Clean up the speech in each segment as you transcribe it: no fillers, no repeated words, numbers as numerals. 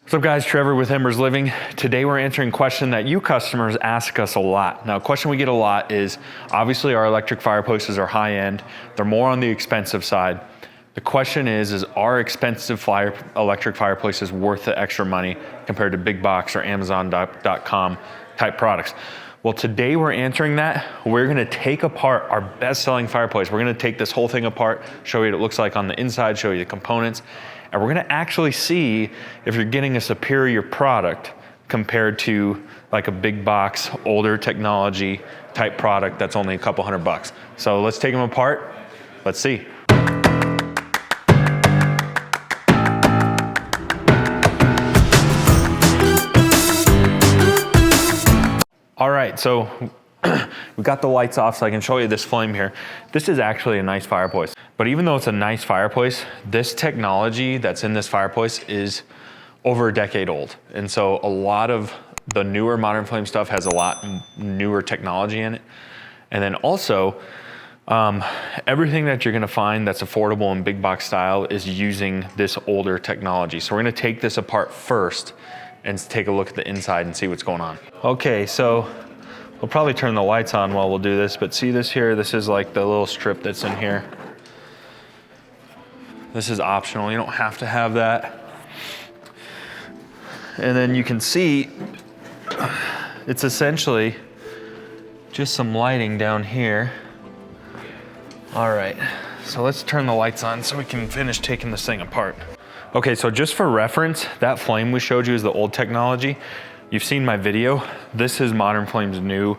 What's up guys, Trevor with Embers Living. Today we're answering a question that you customers ask us a lot. Now a question we get a lot is, obviously our electric fireplaces are high end, they're more on the expensive side. The question is are expensive electric fireplaces worth the extra money compared to big box or Amazon.com type products? Well, today we're answering that. We're gonna take apart our best-selling fireplace. We're gonna take this whole thing apart, show you what it looks like on the inside, show you the components, and we're gonna actually see if you're getting a superior product compared to like a big box, older technology type product that's only a couple $100. So let's take them apart, let's see. All right, so we got the lights off so I can show you this flame here. This is actually a nice fireplace. But even though it's a nice fireplace, this technology that's in this fireplace is over a decade old. And so a lot of the newer Modern Flame stuff has a lot newer technology in it. And then also, everything that you're gonna find that's affordable in big box style is using this older technology. So we're gonna take this apart first and take a look at the inside and see what's going on. Okay, so we'll probably turn the lights on while we'll do this, but see this here? This is like the little strip that's in here. This is optional, you don't have to have that. And then you can see, it's essentially just some lighting down here. All right, so let's turn the lights on so we can finish taking this thing apart. Okay, so just for reference, that flame we showed you is the old technology. You've seen my video. This is Modern Flame's new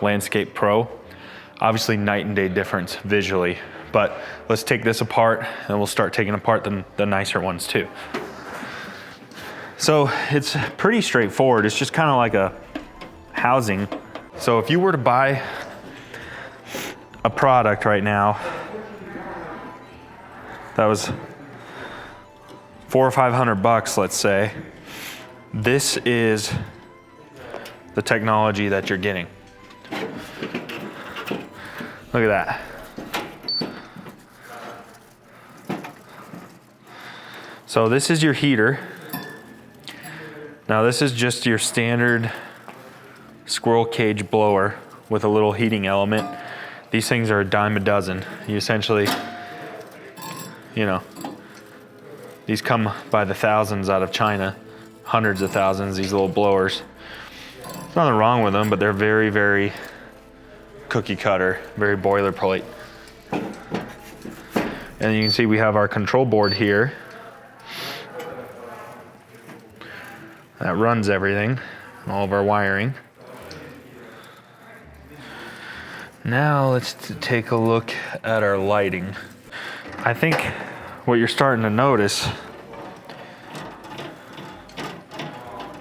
Landscape Pro. Obviously night and day difference visually, but let's take this apart and we'll start taking apart the nicer ones too. So it's pretty straightforward. It's just kind of like a housing. So if you were to buy a product right now that was $400 or $500, let's say, this is the technology that you're getting. Look at that. So this is your heater. Now this is just your standard squirrel cage blower with a little heating element. These things are a dime a dozen. You essentially, you know, these come by the thousands out of China, hundreds of thousands, these little blowers. There's nothing wrong with them, but they're very, very cookie cutter, very boilerplate. And you can see we have our control board here that runs everything, all of our wiring. Now let's take a look at our lighting. I think what you're starting to notice,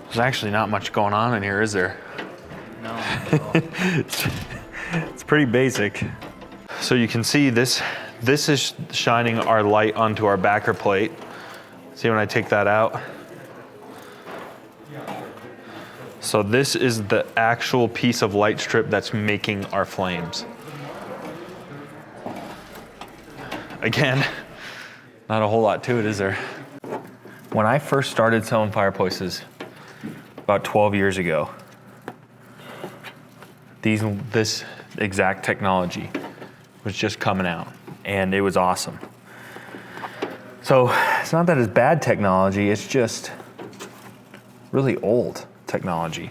there's actually not much going on in here, is there? No. It's pretty basic. So you can see this is shining our light onto our backer plate. See when I take that out? So this is the actual piece of light strip that's making our flames. Again, not a whole lot to it, is there? When I first started selling fireplaces about 12 years ago, this exact technology was just coming out and it was awesome. So it's not that it's bad technology, it's just really old technology.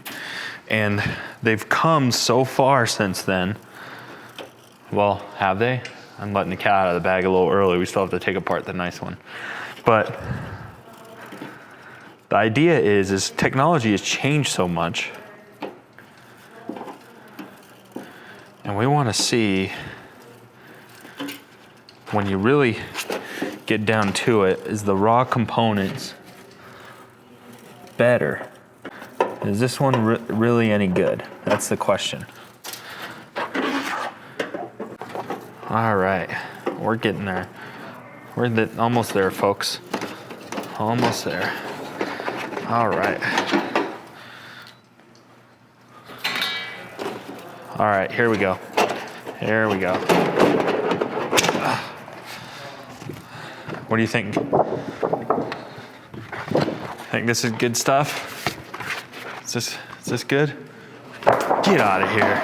And they've come so far since then. Well, have they? I'm letting the cat out of the bag a little early. We still have to take apart the nice one. But the idea is technology has changed so much. And we want to see, when you really get down to it, is the raw components better? Is this one really any good? That's the question. All right, we're getting there. We're almost there, folks. Almost there. All right. All right, here we go. Here we go. What do you think? think this is good stuff. Is this good? Get out of here.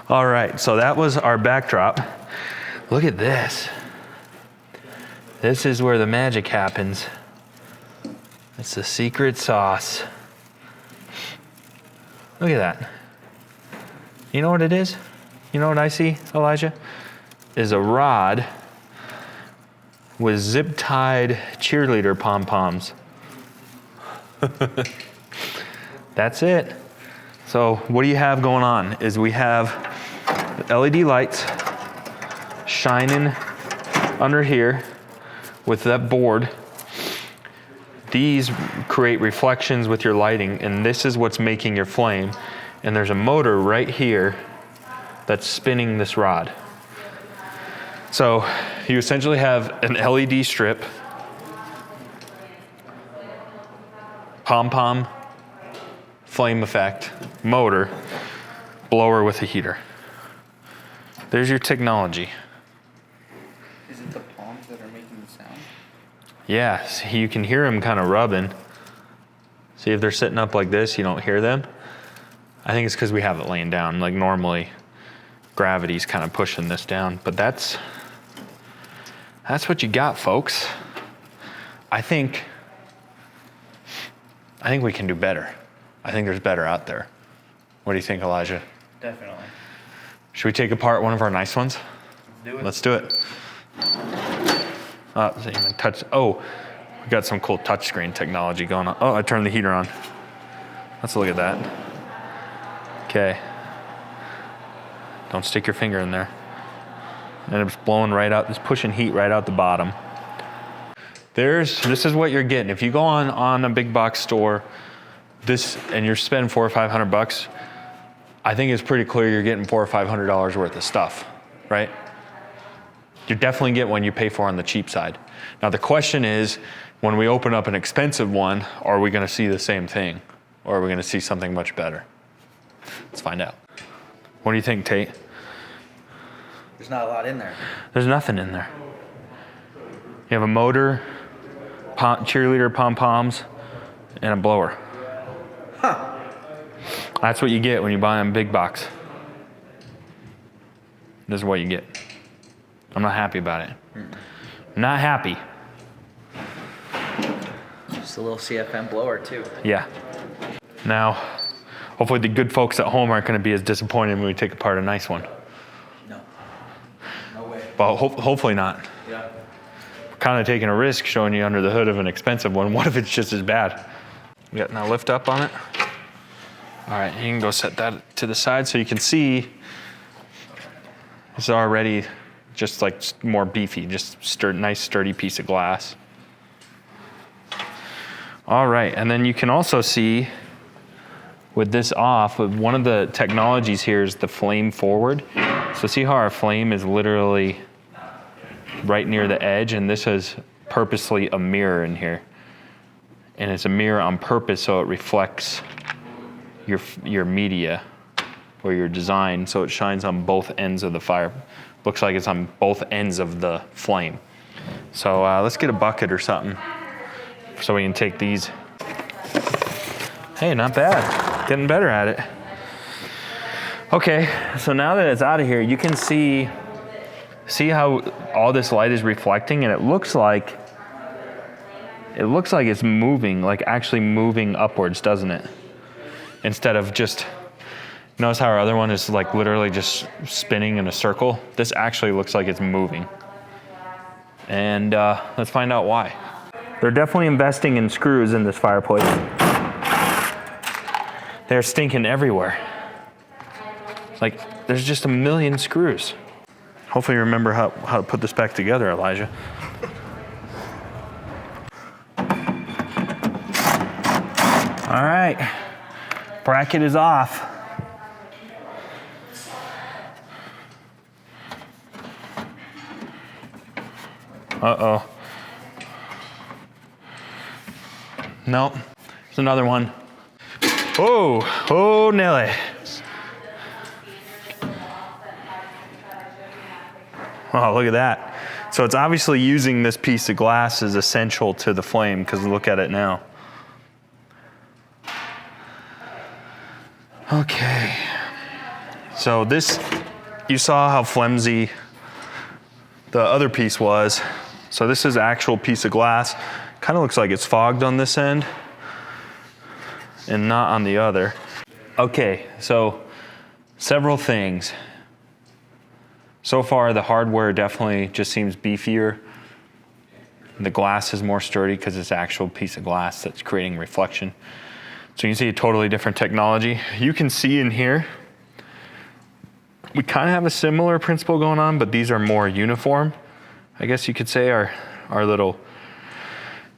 All right, so that was our backdrop. Look at this. This is where the magic happens. It's the secret sauce. Look at that. You know what it is? You know what I see, Elijah? Is a rod with zip-tied cheerleader pom-poms. That's it. So what do you have going on is we have LED lights shining under here with that board. These create reflections with your lighting, and this is what's making your flame. And there's a motor right here that's spinning this rod. So you essentially have an LED strip, pom-pom, flame effect, motor, blower with a heater. There's your technology. Is it the palms that are making the sound? Yeah, see, you can hear them kind of rubbing. See, if they're sitting up like this, you don't hear them. I think it's because we have it laying down. Like normally, gravity's kind of pushing this down, but that's what you got, folks. I think we can do better. I think there's better out there. What do you think, Elijah? Definitely. Should we take apart one of our nice ones? Let's do it. So you can touch. Oh, we got some cool touchscreen technology going on. Oh, I turned the heater on. Let's look at that. Okay. Don't stick your finger in there. And it's blowing right out. It's pushing heat right out the bottom. This is what you're getting. If you go on a big box store, and you're spending $400 or $500, I think it's pretty clear you're getting $400 or $500 worth of stuff, right? You definitely get what you pay for on the cheap side. Now the question is, when we open up an expensive one, are we going to see the same thing, or are we going to see something much better? Let's find out. What do you think, Tate? There's not a lot in there. There's nothing in there. You have a motor, cheerleader pom-poms, and a blower. Huh. That's what you get when you buy them big box. This is what you get. I'm not happy about it. Not happy. Just a little CFM blower too. Yeah. Now, hopefully the good folks at home aren't going to be as disappointed when we take apart a nice one. No. No way. But hopefully not. Yeah. We're kind of taking a risk showing you under the hood of an expensive one. What if it's just as bad? We got now lift up on it. All right, you can go set that to the side so you can see it's already just like more beefy, just nice sturdy piece of glass. All right, and then you can also see with this off, one of the technologies here is the flame forward. So see how our flame is literally right near the edge, and this is purposely a mirror in here. And it's a mirror on purpose so it reflects your media or your design, so it shines on both ends of the fire. Looks like it's on both ends of the flame. So let's get a bucket or something so we can take these. Hey, not bad. Getting better at it. Okay, so now that it's out of here, you can see how all this light is reflecting, and it looks like it's moving, like actually moving upwards, doesn't it? Instead of just, notice how our other one is like literally just spinning in a circle? This actually looks like it's moving. And let's find out why. They're definitely investing in screws in this fireplace. They're stinking everywhere. Like, there's just a million screws. Hopefully you remember how to put this back together, Elijah. All right, bracket is off. Uh-oh. Nope, there's another one. Oh, Nelly. Oh, look at that. So it's obviously using this piece of glass is essential to the flame, because look at it now. Okay. So this, you saw how flimsy the other piece was. So this is actual piece of glass. Kind of looks like it's fogged on this end and not on the other. Okay, so several things. So far, the hardware definitely just seems beefier. The glass is more sturdy because it's actual piece of glass that's creating reflection. So you can see a totally different technology. You can see in here, we kind of have a similar principle going on, but these are more uniform. I guess you could say our little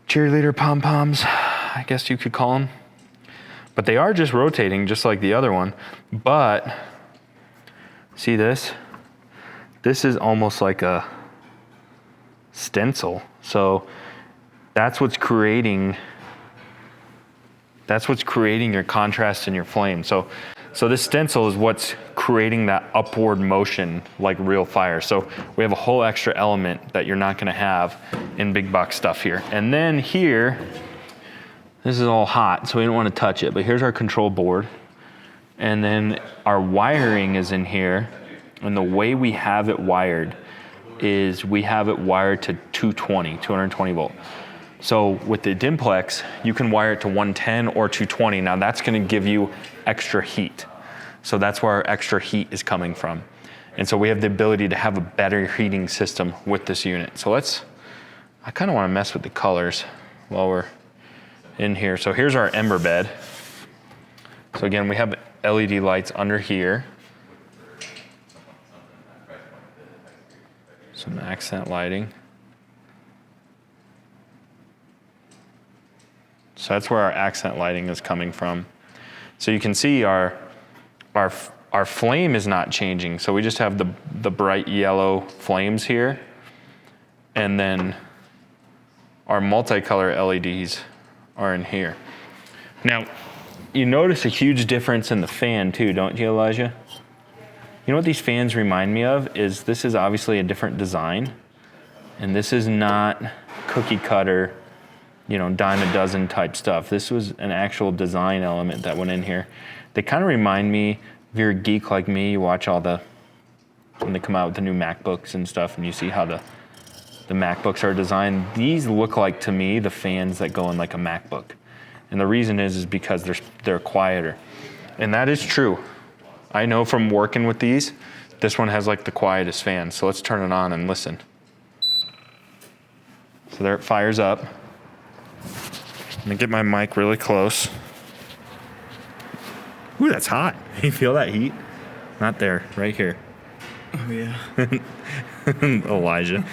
cheerleader pom-poms, I guess you could call them. But they are just rotating just like the other one. But see this? This is almost like a stencil. So that's what's creating your contrast in your flame. So this stencil is what's creating that upward motion like real fire. So we have a whole extra element that you're not gonna have in big box stuff here. And then here, this is all hot, so we don't wanna touch it, but here's our control board. And then our wiring is in here. And the way we have it wired is we have it wired to 220 volt. So with the Dimplex, you can wire it to 110 or 220. Now that's gonna give you extra heat. So that's where our extra heat is coming from. And so we have the ability to have a better heating system with this unit. So I kinda wanna mess with the colors while we're in here. So here's our ember bed. So again, we have LED lights under here. Some accent lighting. So that's where our accent lighting is coming from. So you can see our flame is not changing. So we just have the bright yellow flames here. And then our multicolor LEDs are in here. Now, you notice a huge difference in the fan too, don't you, Elijah? You know what these fans remind me of is this is obviously a different design, and this is not cookie cutter, dime a dozen type stuff. This was an actual design element that went in here. They kind of remind me, if you're a geek like me, you watch when they come out with the new MacBooks and stuff, and you see how the MacBooks are designed. These look like, to me, the fans that go in like a MacBook. And the reason is because they're quieter. And that is true. I know from working with these, this one has like the quietest fan. So let's turn it on and listen. So there it fires up. I'm gonna get my mic really close. Ooh, that's hot. You feel that heat? Not there, right here. Oh yeah. Elijah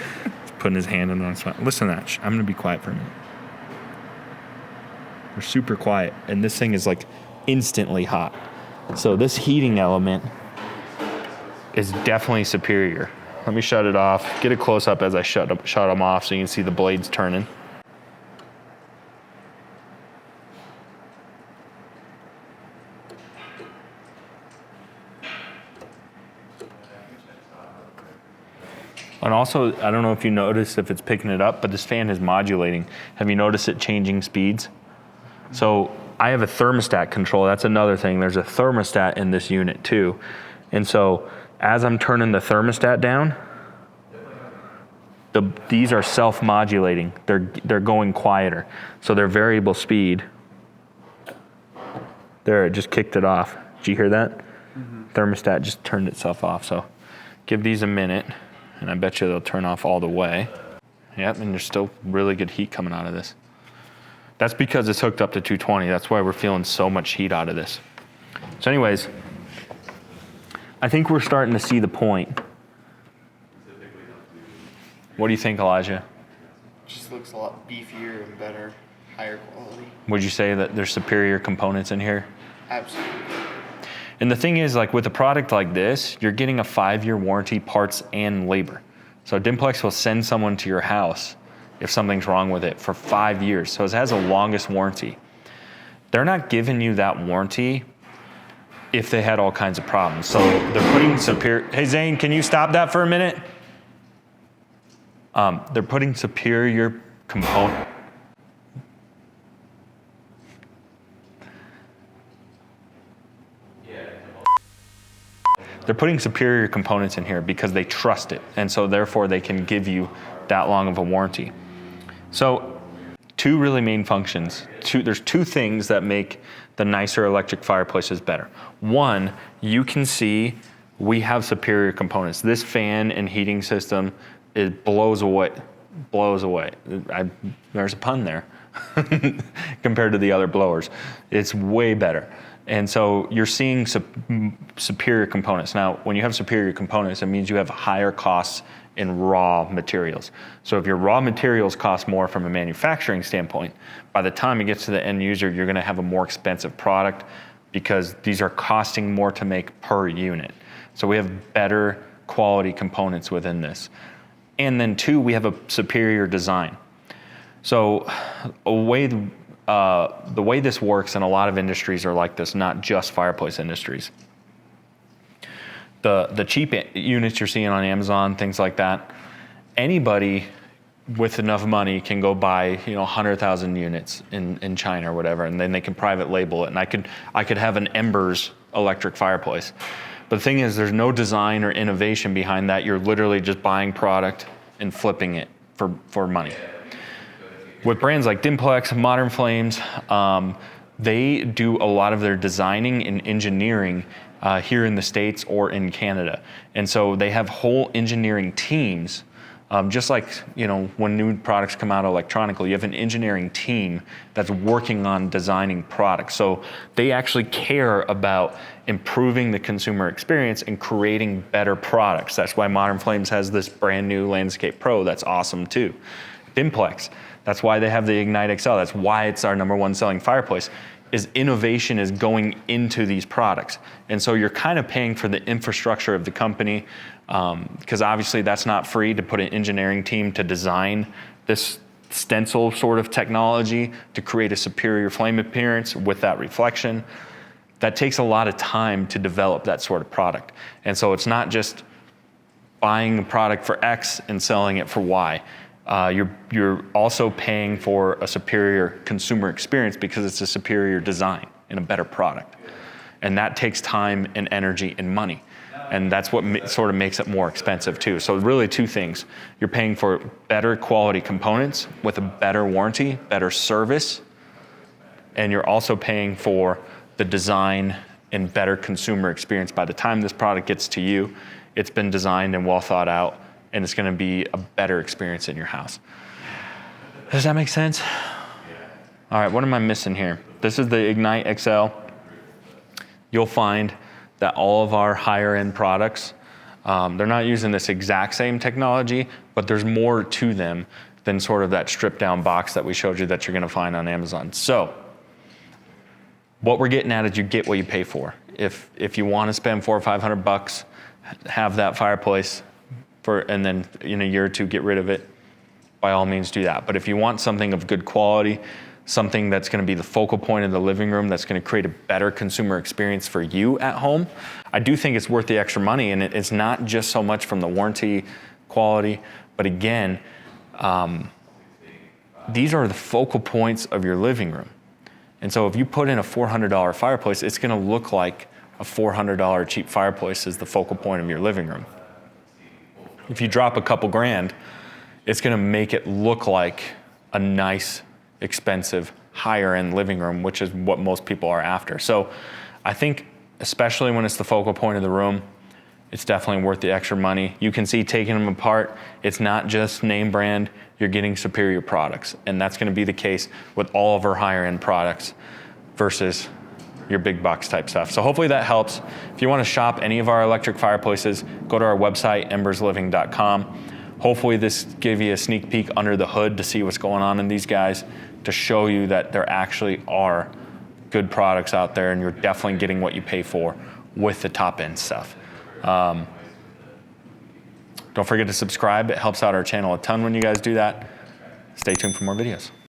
putting his hand on the spot. Listen to that. I'm gonna be quiet for a minute. We're super quiet, and this thing is like instantly hot. So this heating element is definitely superior. Let me shut it off. Get a close up as I shut them off so you can see the blades turning. And also, I don't know if you noticed if it's picking it up, but this fan is modulating. Have you noticed it changing speeds? So I have a thermostat control. That's another thing. There's a thermostat in this unit too. And so as I'm turning the thermostat down, these are self-modulating. They're going quieter. So they're variable speed. There, it just kicked it off. Did you hear that? Mm-hmm. Thermostat just turned itself off. So give these a minute, and I bet you they'll turn off all the way. Yep, and there's still really good heat coming out of this. That's because it's hooked up to 220. That's why we're feeling so much heat out of this. So anyways, I think we're starting to see the point. What do you think, Elijah? Just looks a lot beefier and better, higher quality. Would you say that there's superior components in here? Absolutely. And the thing is, like with a product like this, you're getting a 5-year warranty, parts and labor. So Dimplex will send someone to your house if something's wrong with it for 5 years. So it has the longest warranty. They're not giving you that warranty if they had all kinds of problems. So they're putting superior. Hey Zane, can you stop that for a minute? They're putting superior component. They're putting superior components in here because they trust it, and so therefore they can give you that long of a warranty. So, two really main functions. There's two things that make the nicer electric fireplaces better. One, you can see we have superior components. This fan and heating system, it blows away. There's a pun there compared to the other blowers. It's way better. And so you're seeing superior components. Now, when you have superior components, it means you have higher costs in raw materials. So if your raw materials cost more from a manufacturing standpoint, by the time it gets to the end user, you're gonna have a more expensive product because these are costing more to make per unit. So we have better quality components within this. And then two, we have a superior design. So the way this works, and a lot of industries are like this, not just fireplace industries. The cheap units you're seeing on Amazon, things like that, anybody with enough money can go buy 100,000 units in China or whatever, and then they can private label it. And I could have an Embers electric fireplace. But the thing is, there's no design or innovation behind that. You're literally just buying product and flipping it for money. With brands like Dimplex, Modern Flames, they do a lot of their designing and engineering here in the States or in Canada. And so they have whole engineering teams, just like when new products come out electronically, you have an engineering team that's working on designing products. So they actually care about improving the consumer experience and creating better products. That's why Modern Flames has this brand new Landscape Pro that's awesome too. Dimplex, that's why they have the Ignite XL. That's why it's our #1 selling fireplace, is innovation is going into these products. And so you're kind of paying for the infrastructure of the company, because obviously that's not free to put an engineering team to design this stencil sort of technology to create a superior flame appearance with that reflection. That takes a lot of time to develop that sort of product. And so it's not just buying a product for X and selling it for Y. You're also paying for a superior consumer experience because it's a superior design and a better product. And that takes time and energy and money. And that's what sort of makes it more expensive too. So really two things. You're paying for better quality components with a better warranty, better service, and you're also paying for the design and better consumer experience. By the time this product gets to you, it's been designed and well thought out, and it's gonna be a better experience in your house. Does that make sense? All right, what am I missing here? This is the Ignite XL. You'll find that all of our higher end products, they're not using this exact same technology, but there's more to them than sort of that stripped down box that we showed you that you're gonna find on Amazon. So, what we're getting at is you get what you pay for. If you wanna spend $400 or $500, have that fireplace, and then in a year or two get rid of it, by all means do that. But if you want something of good quality, something that's gonna be the focal point of the living room, that's gonna create a better consumer experience for you at home, I do think it's worth the extra money. And it's not just so much from the warranty quality, but again, these are the focal points of your living room. And so if you put in a $400 fireplace, it's gonna look like a $400 cheap fireplace is the focal point of your living room. If you drop a couple grand, it's gonna make it look like a nice, expensive, higher end living room, which is what most people are after. So I think, especially when it's the focal point of the room, it's definitely worth the extra money. You can see taking them apart, it's not just name brand, you're getting superior products. And that's gonna be the case with all of our higher end products versus your big box type stuff. So hopefully that helps. If you wanna shop any of our electric fireplaces, go to our website, embersliving.com. Hopefully this gave you a sneak peek under the hood to see what's going on in these guys, to show you that there actually are good products out there and you're definitely getting what you pay for with the top end stuff. Don't forget to subscribe. It helps out our channel a ton when you guys do that. Stay tuned for more videos.